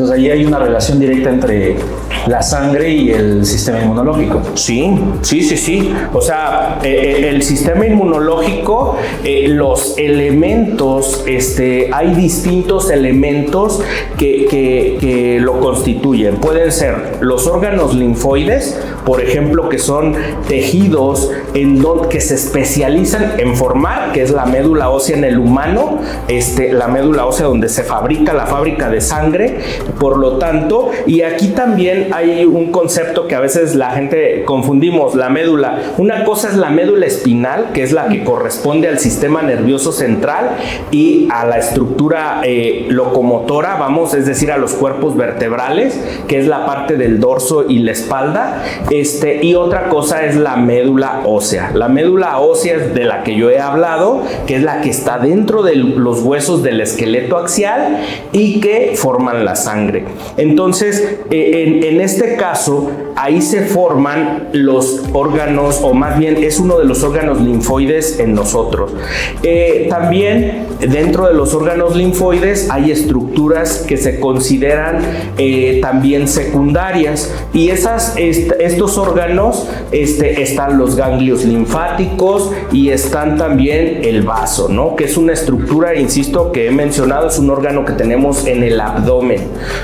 Entonces ahí hay una relación directa entre la sangre y el sistema inmunológico. Sí. O sea, el sistema inmunológico, los elementos, hay distintos elementos que lo constituyen. Pueden ser los órganos linfoides, por ejemplo, que son tejidos que se especializan en formar, que es la médula ósea en el humano, la médula ósea donde se fabrica la fábrica de sangre, por lo tanto, y aquí también hay un concepto que a veces la gente confundimos, la médula. Una cosa es la médula espinal, que es la que corresponde al sistema nervioso central y a la estructura locomotora, es decir, a los cuerpos vertebrales, que es la parte del dorso y la espalda, y otra cosa es la médula ósea. La médula ósea es de la que yo he hablado, que es la que está dentro de los huesos del esqueleto axial y que forman la sangre. Entonces, en este caso, ahí se forman los órganos, o más bien es uno de los órganos linfoides en nosotros. También dentro de los órganos linfoides hay estructuras que se consideran también secundarias, y estos órganos están los ganglios linfáticos y están también el vaso, ¿no? Que es una estructura, insisto, que he mencionado, es un órgano que tenemos en el abdomen,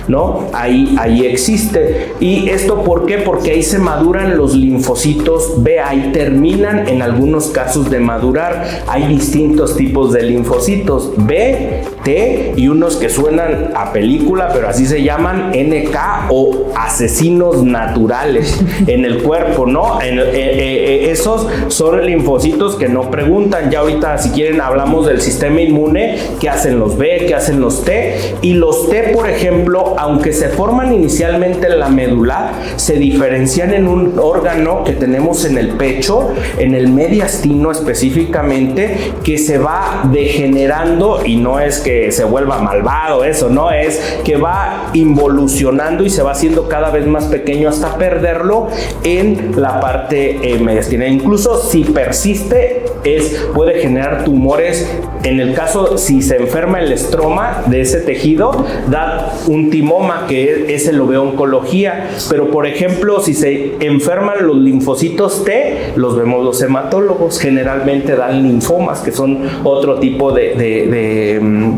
¿no? Ahí existe. ¿Y esto por qué? Porque ahí se maduran los linfocitos B, ahí terminan en algunos casos de madurar. Hay distintos tipos de linfocitos, B, T y unos que suenan a película, pero así se llaman, NK o asesinos naturales en el cuerpo, ¿no? Esos son linfocitos que no preguntan. Ya ahorita, si quieren, hablamos del sistema inmune, qué hacen los B, qué hacen los T. Y los T, por ejemplo, aunque se forman inicialmente en la médula, se diferencian en un órgano que tenemos en el pecho, en el mediastino específicamente, que se va degenerando, y no es que se vuelva malvado, eso no, es que va involucionando y se va haciendo cada vez más pequeño hasta perderlo en la parte mediastina. Incluso si persiste, puede generar tumores. En el caso, si se enferma el estroma de ese tejido, da un timoma, que ese lo ve oncología. Pero, por ejemplo, si se enferman los linfocitos T, los vemos los hematólogos, generalmente dan linfomas, que son otro tipo de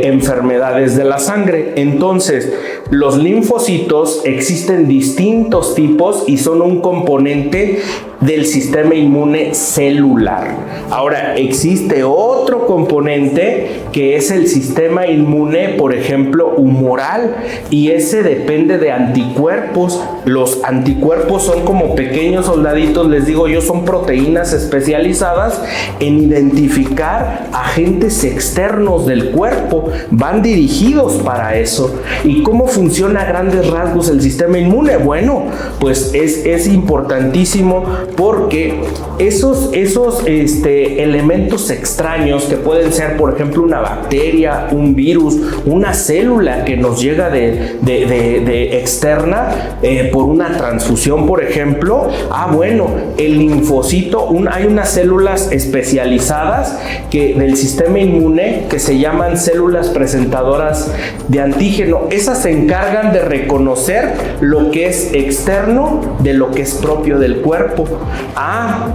enfermedades de la sangre. Entonces, los linfocitos existen distintos tipos y son un componente del sistema inmune celular. Ahora, existe otro componente que es el sistema inmune, por ejemplo, humoral, y ese depende de anticuerpos. Los anticuerpos son como pequeños soldaditos, les digo yo, son proteínas especializadas en identificar agentes externos del cuerpo, van dirigidos para eso. ¿Y cómo funciona a grandes rasgos el sistema inmune? Bueno, pues es importantísimo, porque esos elementos extraños que pueden ser, por ejemplo, una bacteria, un virus, una célula que nos llega de externa por una transfusión, por ejemplo. Bueno, el linfocito, hay unas células especializadas del sistema inmune que se llaman células presentadoras de antígeno. Esas se encargan de reconocer lo que es externo de lo que es propio del cuerpo.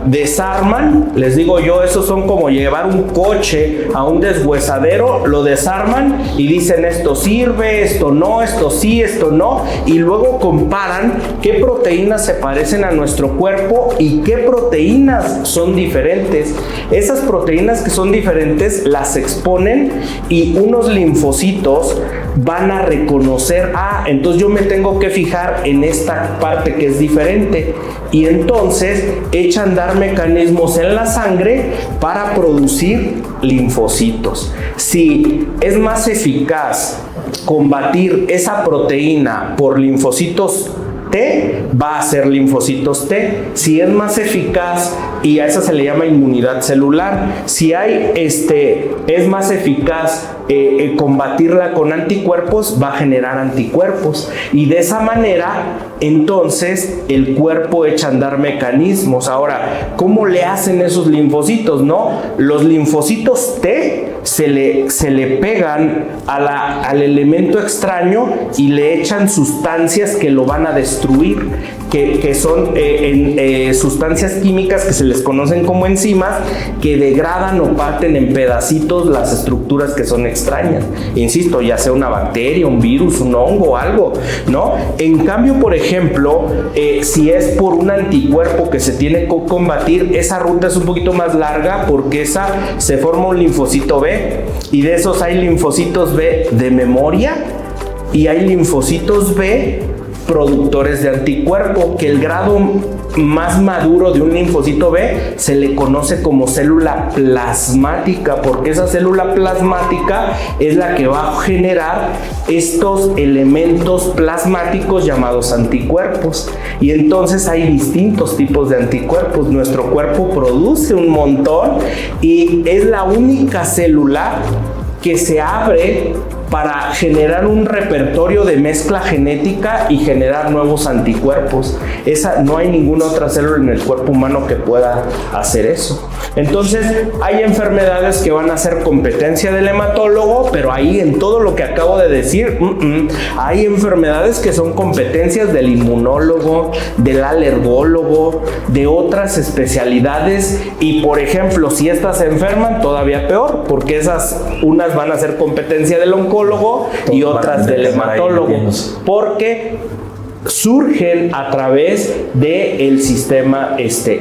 Desarman, les digo yo, esos son como llevar un coche a un deshuesadero, lo desarman y dicen esto sirve, esto no, esto sí, esto no, y luego comparan qué proteínas se parecen a nuestro cuerpo y qué proteínas son diferentes. Esas proteínas que son diferentes las exponen y unos linfocitos van a reconocer, entonces yo me tengo que fijar en esta parte que es diferente, y entonces echan a andar mecanismos en la sangre para producir linfocitos. Si es más eficaz combatir esa proteína por linfocitos T, va a ser linfocitos T. Si es más eficaz, y a esa se le llama inmunidad celular, si es más eficaz combatirla con anticuerpos, va a generar anticuerpos, y de esa manera entonces el cuerpo echa a andar mecanismos. Ahora, ¿cómo le hacen esos linfocitos? No, los linfocitos T se le pegan al elemento extraño y le echan sustancias que lo van a destruir, que son sustancias químicas que se les conocen como enzimas, que degradan o parten en pedacitos las estructuras que son extrañas. Insisto, ya sea una bacteria, un virus, un hongo, algo, ¿no? En cambio, por ejemplo, si es por un anticuerpo que se tiene que combatir, esa ruta es un poquito más larga porque se forma un linfocito B, y de esos hay linfocitos B de memoria y hay linfocitos B productores de anticuerpo, que el grado más maduro de un linfocito B se le conoce como célula plasmática, porque esa célula plasmática es la que va a generar estos elementos plasmáticos llamados anticuerpos. Y entonces hay distintos tipos de anticuerpos. Nuestro cuerpo produce un montón y es la única célula que se abre para generar un repertorio de mezcla genética y generar nuevos anticuerpos. No hay ninguna otra célula en el cuerpo humano que pueda hacer eso. Entonces, hay enfermedades que van a ser competencia del hematólogo, pero ahí en todo lo que acabo de decir, hay enfermedades que son competencias del inmunólogo, del alergólogo, de otras especialidades, y por ejemplo, si estas se enferman, todavía peor, porque unas van a ser competencia del oncólogo y otras del hematólogo, porque surgen a través del sistema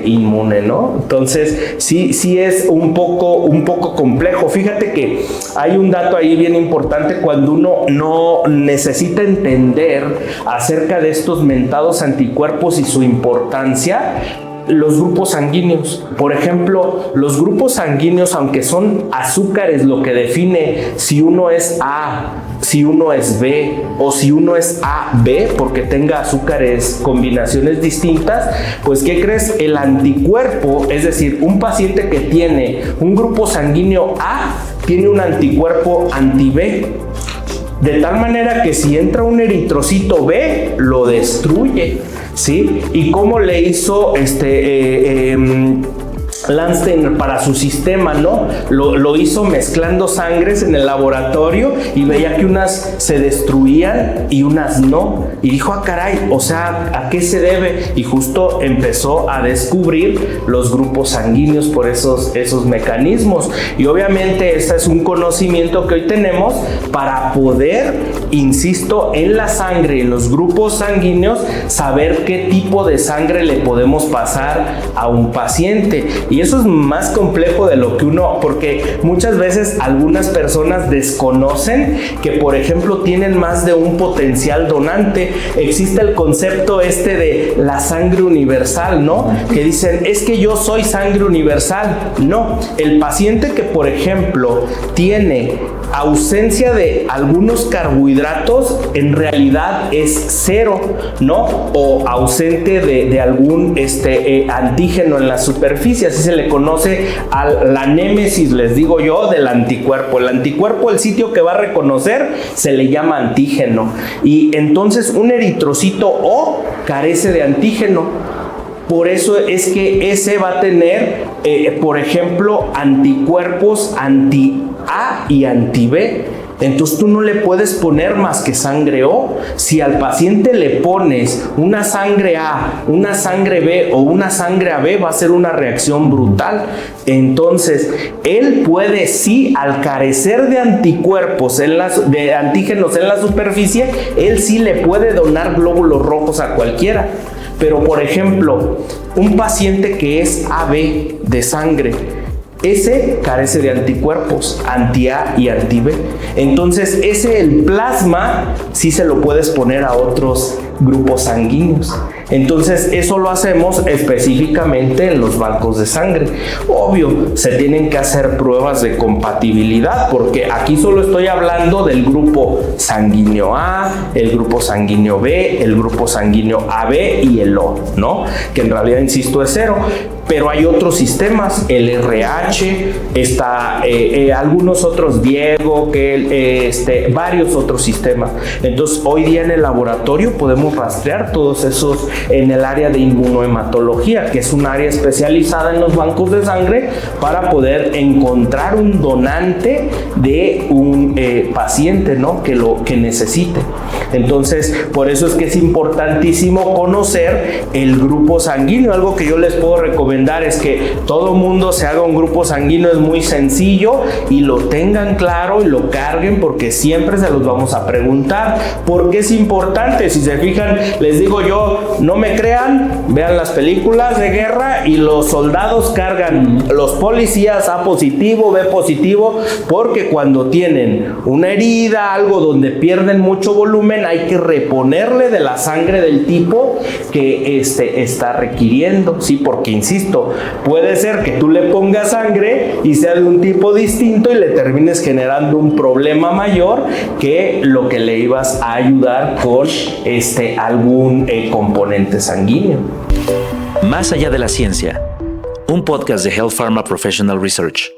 inmune, ¿no? Entonces, sí es un poco complejo. Fíjate que hay un dato ahí bien importante cuando uno no necesita entender acerca de estos mentados anticuerpos y su importancia. Los grupos sanguíneos, por ejemplo, los grupos sanguíneos, aunque son azúcares lo que define si uno es A, si uno es B o si uno es AB, porque tenga azúcares, combinaciones distintas, pues ¿qué crees? El anticuerpo, es decir, un paciente que tiene un grupo sanguíneo A, tiene un anticuerpo anti-B. De tal manera que si entra un eritrocito B, lo destruye, ¿sí? ¿Y cómo le hizo Landsteiner para su sistema, ¿no? Lo hizo mezclando sangres en el laboratorio y veía que unas se destruían y unas no. Y dijo, caray, o sea, ¿a qué se debe? Y justo empezó a descubrir los grupos sanguíneos por esos mecanismos. Y obviamente este es un conocimiento que hoy tenemos para poder, insisto, en la sangre, en los grupos sanguíneos, saber qué tipo de sangre le podemos pasar a un paciente. Y eso es más complejo de lo que porque muchas veces algunas personas desconocen que, por ejemplo, tienen más de un potencial donante. Existe el concepto de la sangre universal, ¿no? Que dicen, es que yo soy sangre universal. No, el paciente que, por ejemplo, tiene ausencia de algunos carbohidratos, en realidad es cero, ¿no? O ausente de algún antígeno en la superficie. Así se le conoce a la némesis, les digo yo, del anticuerpo. El anticuerpo, el sitio que va a reconocer, se le llama antígeno. Y entonces un eritrocito O carece de antígeno. Por eso es que ese va a tener, por ejemplo, anticuerpos anti-A y anti-B. Entonces tú no le puedes poner más que sangre O. Si al paciente le pones una sangre A, una sangre B o una sangre AB, va a ser una reacción brutal. Entonces, él puede, sí, al carecer de anticuerpos, de antígenos en la superficie, él sí le puede donar glóbulos rojos a cualquiera. Pero, por ejemplo, un paciente que es AB de sangre, ese carece de anticuerpos anti-A y anti-B. Entonces, el plasma sí se lo puedes poner a otros grupos sanguíneos. Entonces, eso lo hacemos específicamente en los bancos de sangre. Obvio, se tienen que hacer pruebas de compatibilidad, porque aquí solo estoy hablando del grupo sanguíneo A, el grupo sanguíneo B, el grupo sanguíneo AB y el O, ¿no? Que en realidad, insisto, es cero. Pero hay otros sistemas, el RH, algunos otros, Diego, varios otros sistemas. Entonces, hoy día en el laboratorio podemos rastrear todos esos en el área de inmunohematología, que es un área especializada en los bancos de sangre para poder encontrar un donante de un paciente, ¿no? que necesite. Entonces, por eso es que es importantísimo conocer el grupo sanguíneo. Algo que yo les puedo recomendar es que todo mundo se haga un grupo sanguíneo, es muy sencillo, y lo tengan claro y lo carguen, porque siempre se los vamos a preguntar. ¿Por qué es importante? Si se fijan, les digo yo, no me crean, vean las películas de guerra y los soldados cargan, los policías A positivo, B positivo, porque cuando tienen una herida, algo donde pierden mucho volumen, hay que reponerle de la sangre del tipo que está requiriendo, ¿sí? Porque insisto, puede ser que tú le pongas sangre y sea de un tipo distinto y le termines generando un problema mayor que lo que le ibas a ayudar con algún componente sanguíneo. Más allá de la ciencia, un podcast de Health Pharma Professional Research.